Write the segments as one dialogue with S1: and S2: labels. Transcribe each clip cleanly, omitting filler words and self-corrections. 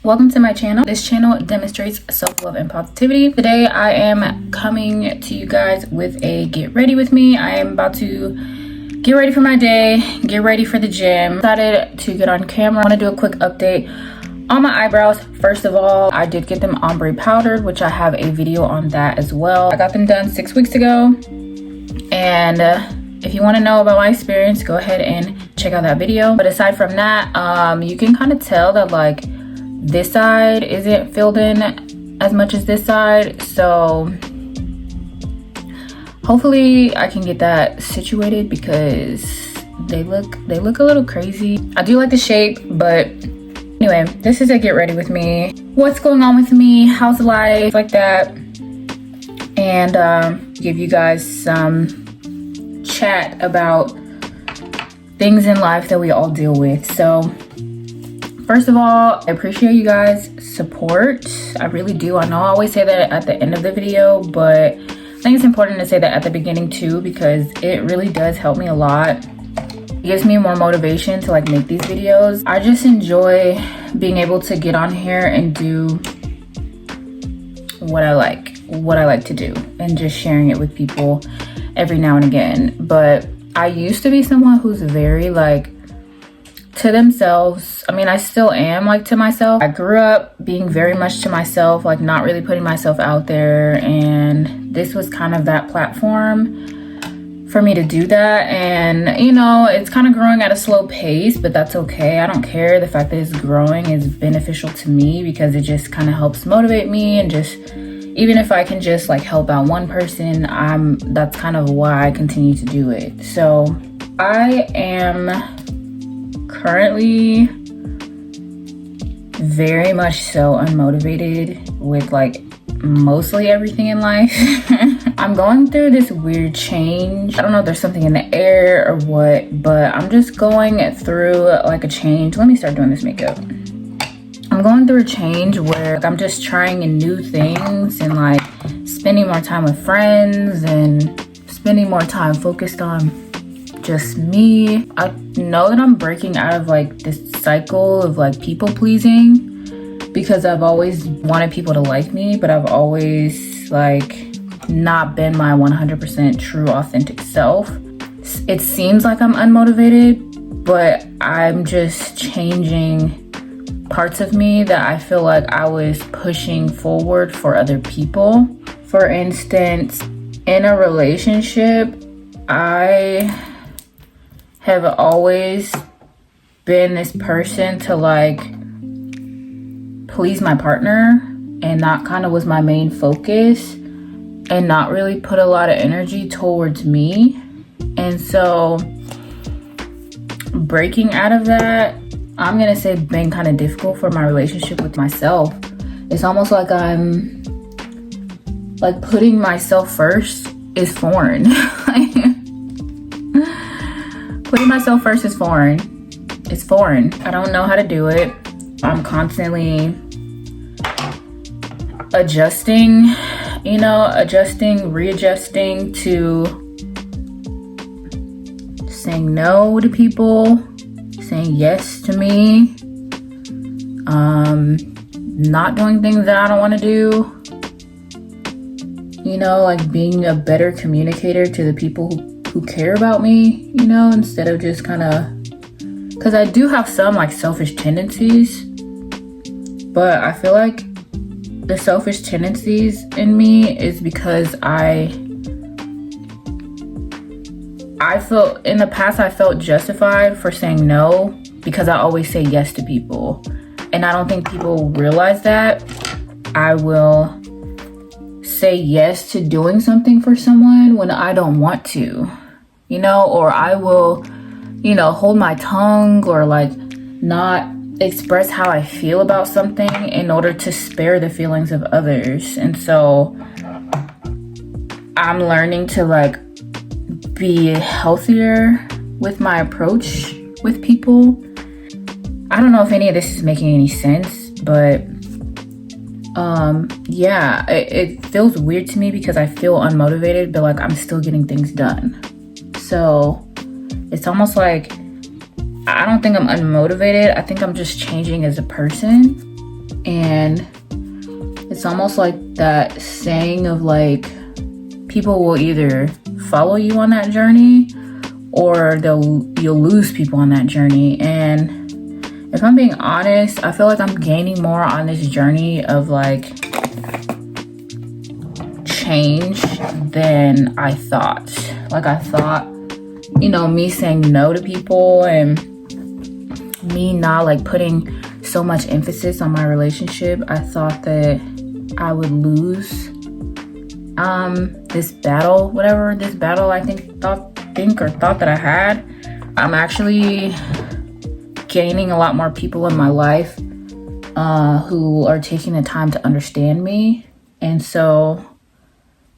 S1: Welcome to my channel. This channel demonstrates self-love and positivity. Today I am coming to you guys with a get ready with me. I am about to get ready for my day, get ready for the gym. Decided to get on camera. I want to do a quick update on my eyebrows. First of all, I did get them ombre powdered, which I have a video on that as well. I got them done 6 weeks ago, and if you want to know about my experience, go ahead and check out that video. But aside from that, you can kind of tell that like this side isn't filled in as much as this side, so hopefully I can get that situated because they look a little crazy. I do like the shape, but anyway, this is a get ready with me. What's going on with me, how's life, like that, and give you guys some chat about things in life that we all deal with. So first of all, I appreciate you guys' support. I really do. I know I always say that at the end of the video, but I think it's important to say that at the beginning too, because it really does help me a lot. It gives me more motivation to like make these videos. I just enjoy being able to get on here and do what I like to do, and just sharing it with people every now and again. But I used to be someone who's very like to themselves. I mean, I still am like to myself. I grew up being very much to myself, like not really putting myself out there, and this was kind of that platform for me to do that. And you know, it's kind of growing at a slow pace, but that's okay. I don't care. The fact that it's growing is beneficial to me because it just kind of helps motivate me, and just even if I can just like help out one person, that's kind of why I continue to do it. So I am currently very much so unmotivated with like mostly everything in life. I'm going through this weird change. I don't know if there's something in the air or what, but I'm just going through like a change. Let me start doing this makeup. I'm going through a change where like, I'm just trying new things and like spending more time with friends and spending more time focused on just me. I know that I'm breaking out of like this cycle of like people pleasing, because I've always wanted people to like me, but I've always like not been my 100% true authentic self. It seems like I'm unmotivated, but I'm just changing parts of me that I feel like I was pushing forward for other people. For instance, in a relationship, I have always been this person to like please my partner, and that kind of was my main focus, and not really put a lot of energy towards me. And so breaking out of that, I'm gonna say, been kind of difficult for my relationship with myself. It's almost like I'm like putting myself first is foreign. Putting myself first is foreign. It's foreign. I don't know how to do it. I'm constantly adjusting, readjusting to saying no to people, saying yes to me, not doing things that I don't want to do, like being a better communicator to the people who care about me, instead of just kind of, because I do have some like selfish tendencies, but I feel like the selfish tendencies in me is because I felt in the past I felt justified for saying no because I always say yes to people, and I don't think people realize that. I will say yes to doing something for someone when I don't want to, or I will, hold my tongue or like not express how I feel about something in order to spare the feelings of others. And so I'm learning to like be healthier with my approach with people. I don't know if any of this is making any sense, but yeah, it feels weird to me because I feel unmotivated, but like I'm still getting things done. So it's almost like I don't think I'm unmotivated. I think I'm just changing as a person. And it's almost like that saying of like, people will either follow you on that journey or you'll lose people on that journey. And if I'm being honest, I feel like I'm gaining more on this journey of like change than I thought. Like I thought, you know, me saying no to people and me not like putting so much emphasis on my relationship, I thought that I would lose this battle I thought that I had. I'm actually gaining a lot more people in my life who are taking the time to understand me, and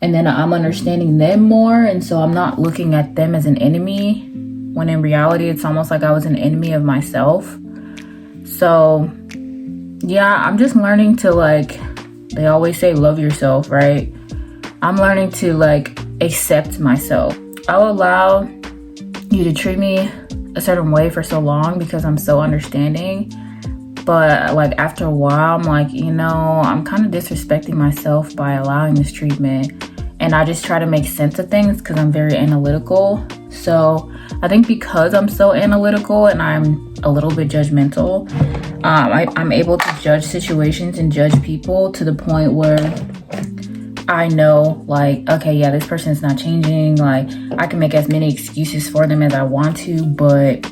S1: then I'm understanding them more, and so I'm not looking at them as an enemy, when in reality it's almost like I was an enemy of myself. So yeah, I'm just learning to, like, they always say love yourself, right? I'm learning to like accept myself. I'll allow you to treat me a certain way for so long because I'm so understanding, but like after a while I'm like, you know, I'm kind of disrespecting myself by allowing this treatment, and I just try to make sense of things because I'm very analytical. So I think because I'm so analytical and I'm a little bit judgmental, I'm able to judge situations and judge people to the point where I know, like, okay, yeah, this person is not changing. Like, I can make as many excuses for them as I want to, but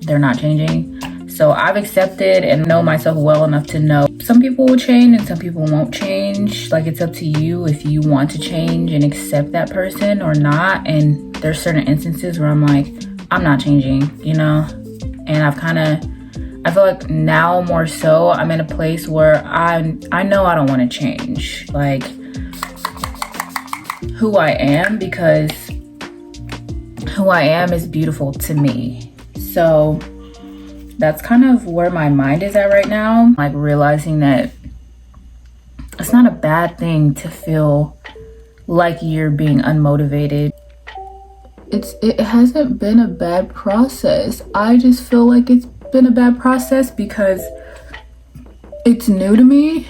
S1: they're not changing. So I've accepted and know myself well enough to know some people will change and some people won't change. Like, it's up to you if you want to change and accept that person or not. And there's certain instances where I'm like, I'm not changing, you know? And I feel like now more so I'm in a place where I know I don't want to change. Like, who I am, because who I am is beautiful to me. So that's kind of where my mind is at right now. Like, realizing that it's not a bad thing to feel like you're being unmotivated. It hasn't been a bad process. I just feel like it's been a bad process because it's new to me.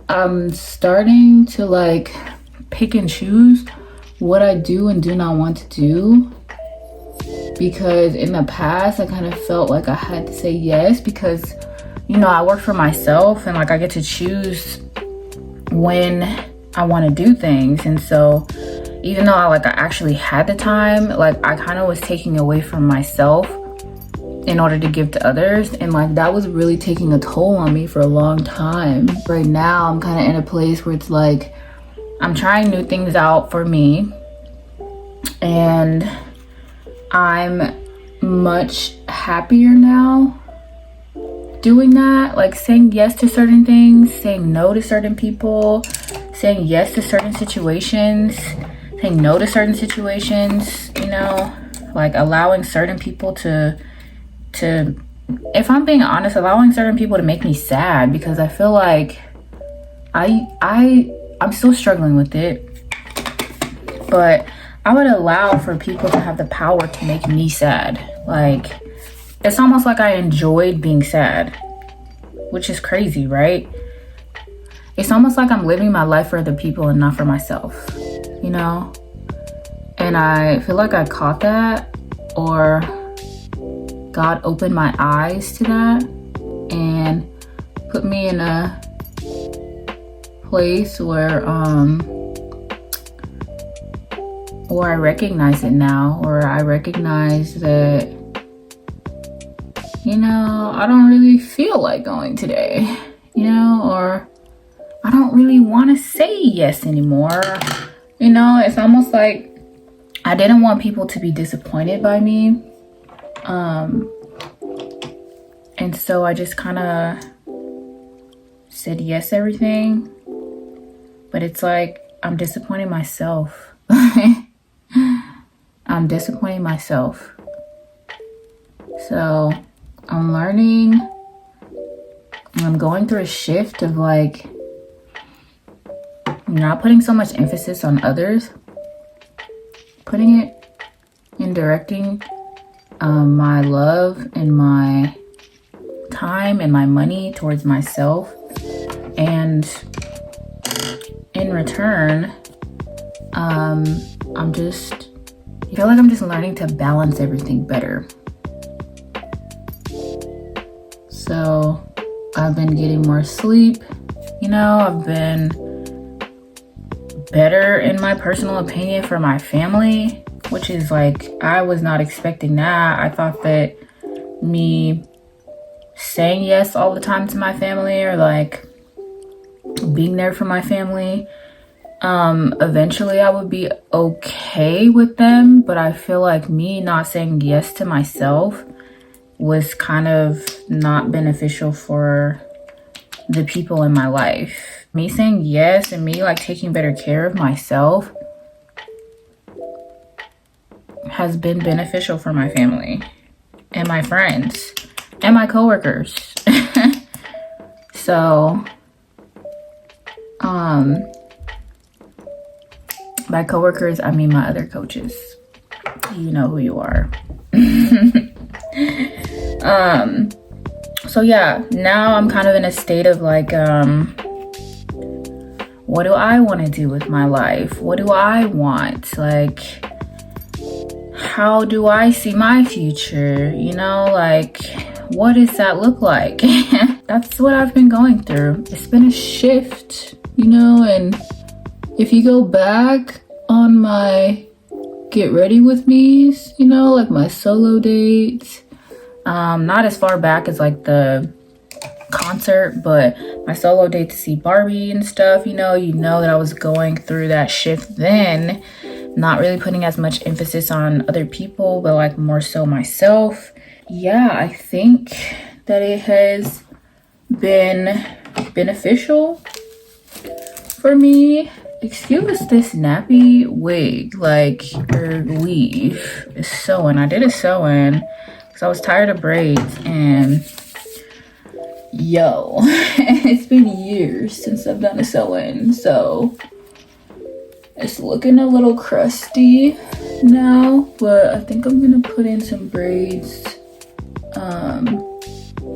S1: I'm starting to like pick and choose what I do and do not want to do, because in the past I kind of felt like I had to say yes because, you know, I work for myself and like I get to choose when I want to do things. And so even though I actually had the time, like I kind of was taking away from myself in order to give to others, and like that was really taking a toll on me for a long time. Right now I'm kind of in a place where it's like I'm trying new things out for me, and I'm much happier now doing that. Like saying yes to certain things, saying no to certain people, saying yes to certain situations, saying no to certain situations, you know, like allowing certain people to if I'm being honest, allowing certain people to make me sad, because I feel like I'm still struggling with it, but I would allow for people to have the power to make me sad. Like, it's almost like I enjoyed being sad, which is crazy, right? It's almost like I'm living my life for other people and not for myself, you know? And I feel like I caught that, or God opened my eyes to that and put me in a place where I recognize it now, or I recognize that, you know, I don't really feel like going today, you know, or I don't really want to say yes anymore. You know, it's almost like I didn't want people to be disappointed by me. And so I just kind of said yes to everything. But it's like I'm disappointing myself. I'm disappointing myself. So I'm learning. I'm going through a shift of like not putting so much emphasis on others, putting it in directing my love and my time and my money towards myself. And in return, I feel like I'm just learning to balance everything better. So I've been getting more sleep, I've been better in my personal opinion for my family, which is like, I was not expecting that. I thought that me saying yes all the time to my family, or like being there for my family, eventually I would be okay with them. But I feel like me not saying yes to myself was kind of not beneficial for the people in my life. Me saying yes and me like taking better care of myself has been beneficial for my family and my friends and my coworkers. So, by coworkers, I mean my other coaches. You know who you are. So yeah, now I'm kind of in a state of like, what do I want to do with my life? What do I want? Like, how do I see my future? Like, what does that look like? That's what I've been going through. It's been a shift, and if you go back on my get ready with me's, like my solo dates, not as far back as like the concert, but my solo date to see Barbie and stuff, you know that I was going through that shift then, not really putting as much emphasis on other people, but like more so myself. Yeah, I think that it has been beneficial for me. Excuse this nappy wig, or weave. It's sewing. I did a sew-in because I was tired of braids, and yo, it's been years since I've done a sew-in, so it's looking a little crusty now, but I think I'm gonna put in some braids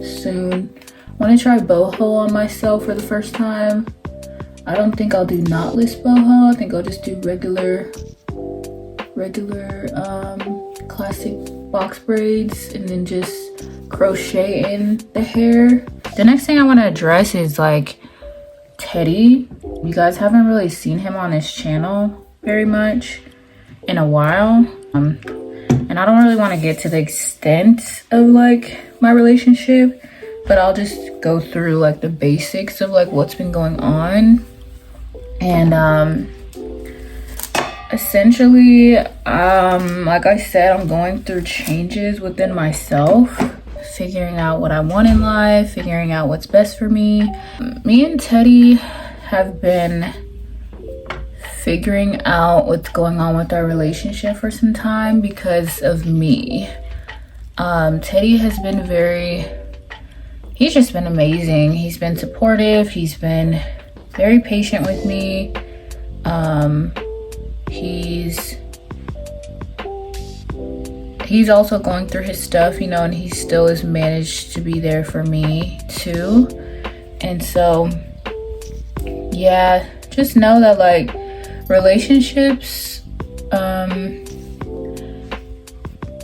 S1: soon. I want to try boho on myself for the first time. I don't think I'll do knotless boho. I think I'll just do regular classic box braids, and then just crochet in the hair. The next thing I want to address is like Teddy. You guys haven't really seen him on this channel very much in a while, and I don't really want to get to the extent of like my relationship, but I'll just go through like the basics of like what's been going on. And essentially, like I said, I'm going through changes within myself, figuring out what I want in life, figuring out what's best for me. Me and Teddy have been figuring out what's going on with our relationship for some time because of me. Teddy has been he's just been amazing. He's been supportive. He's been very patient with me. He's also going through his stuff, and he still has managed to be there for me too. And so, yeah, just know that like relationships,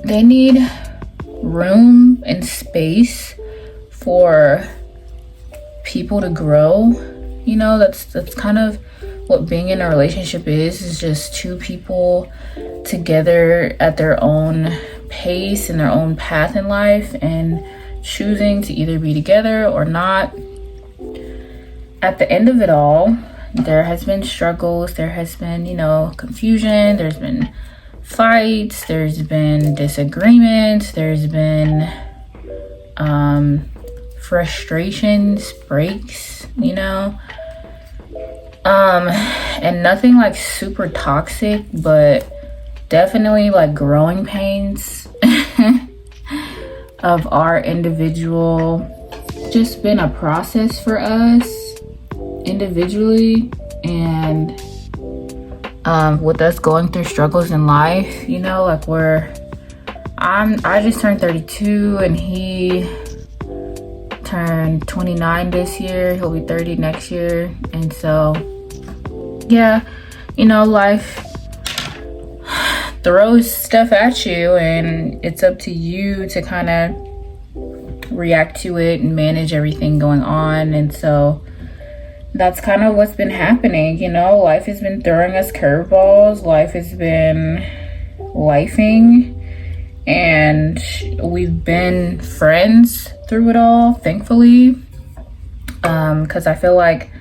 S1: they need room and space for people to grow. That's kind of what being in a relationship is just two people together at their own pace and their own path in life, and choosing to either be together or not. At the end of it all, there has been struggles, there has been, confusion, there's been fights, there's been disagreements, there's been frustrations, breaks, and nothing like super toxic, but definitely like growing pains of our individual. Just been a process for us individually, and with us going through struggles in life, like I just turned 32, and he turned 29 this year. He'll be 30 next year. And so, yeah, you know, life throws stuff at you, and it's up to you to kind of react to it and manage everything going on. And so that's kind of what's been happening. You know, life has been throwing us curveballs. Life has been lifing, and we've been friends through it all, thankfully, because I feel like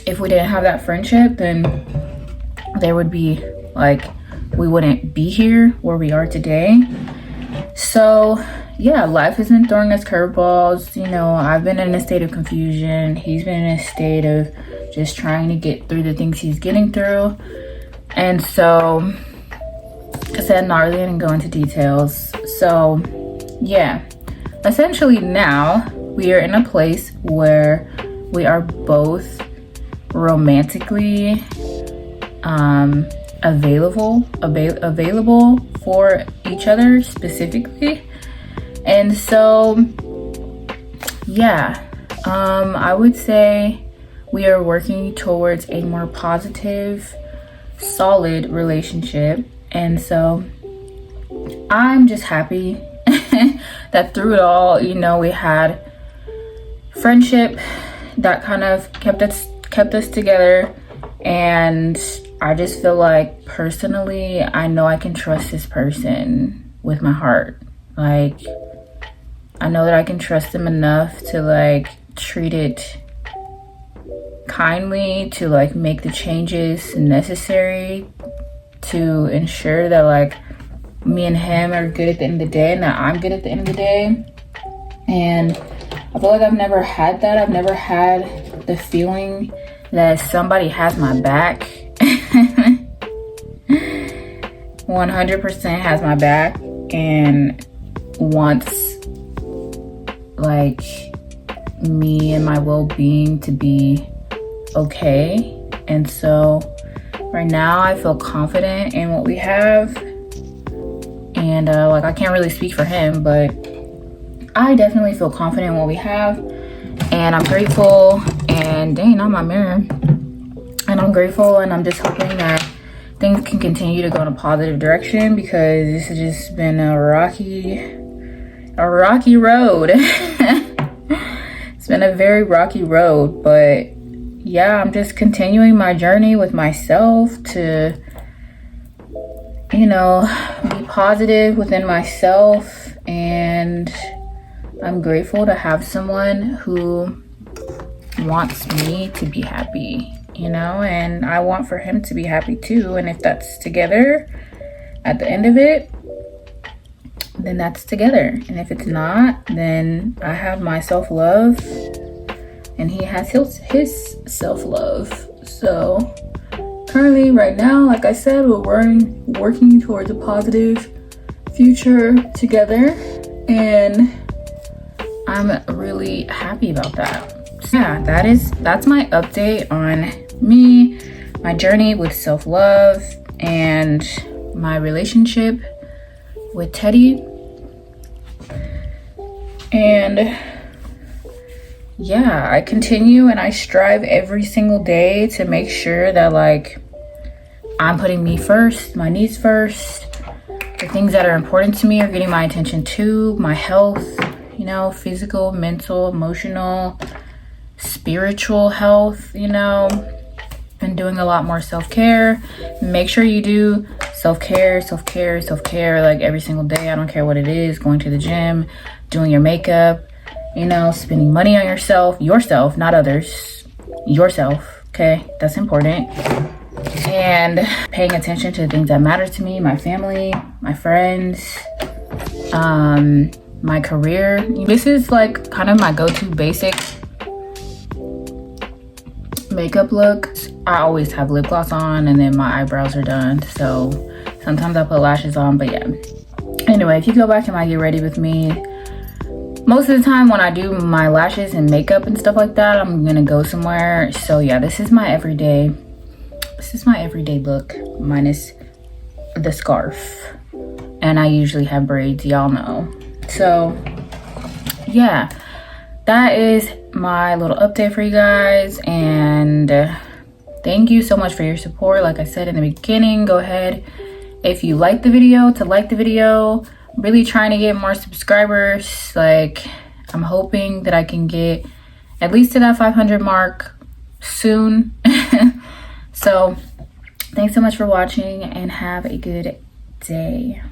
S1: if we didn't have that friendship, then there would be like, we wouldn't be here where we are today. So yeah, life has been throwing us curveballs. You know, I've been in a state of confusion. He's been in a state of just trying to get through the things he's getting through. And so, like I said, not really gonna go into details. So yeah, essentially now we are in a place where we are both romantically available for each other specifically. And so yeah, I would say we are working towards a more positive, solid relationship. And so I'm just happy that through it all, you know, we had friendship that kind of kept us together. And I just feel like personally, I know I can trust this person with my heart. Like, I know that I can trust them enough to like treat it kindly, to like make the changes necessary to ensure that like me and him are good at the end of the day, and that I'm good at the end of the day. And I feel like I've never had that. I've never had the feeling that somebody has my back. 100% has my back and wants like me and my well-being to be okay. And so right now I feel confident in what we have. And like, I can't really speak for him, but I definitely feel confident in what we have. And I'm grateful. And dang, not my mirror. And I'm grateful, and I'm just hoping that things can continue to go in a positive direction, because this has just been a rocky road. It's been a very rocky road, but yeah, I'm just continuing my journey with myself to, you know, be positive within myself. And I'm grateful to have someone who wants me to be happy, you know, and I want for him to be happy too. And if that's together at the end of it, then that's together. And if it's not, then I have my self-love and he has his self-love. So currently, right now, like I said, we're working towards a positive future together, and I'm really happy about that. So yeah, that's my update on me, my journey with self-love, and my relationship with Teddy. And yeah, I continue and I strive every single day to make sure that like I'm putting me first, my needs first. The things that are important to me are getting my attention too. My health, you know, physical, mental, emotional, spiritual health, you know. Been doing a lot more self-care. Make sure you do self-care like every single day. I don't care what it is. Going to the gym, doing your makeup, you know, spending money on yourself, not others, yourself. Okay, that's important. And paying attention to the things that matter to me, my family, my friends, my career. This is like kind of my go-to basic makeup look. I always have lip gloss on, and then my eyebrows are done. So sometimes I put lashes on, but yeah. Anyway, if you go back to my get ready with me, most of the time when I do my lashes and makeup and stuff like that, I'm gonna go somewhere. So yeah, this is my everyday look, minus the scarf. And I usually have braids, y'all know. So yeah, that is my little update for you guys. And thank you so much for your support. Like I said in the beginning, go ahead if you like the video to like the video. I'm really trying to get more subscribers. Like, I'm hoping that I can get at least to that 500 mark soon. So thanks so much for watching and have a good day.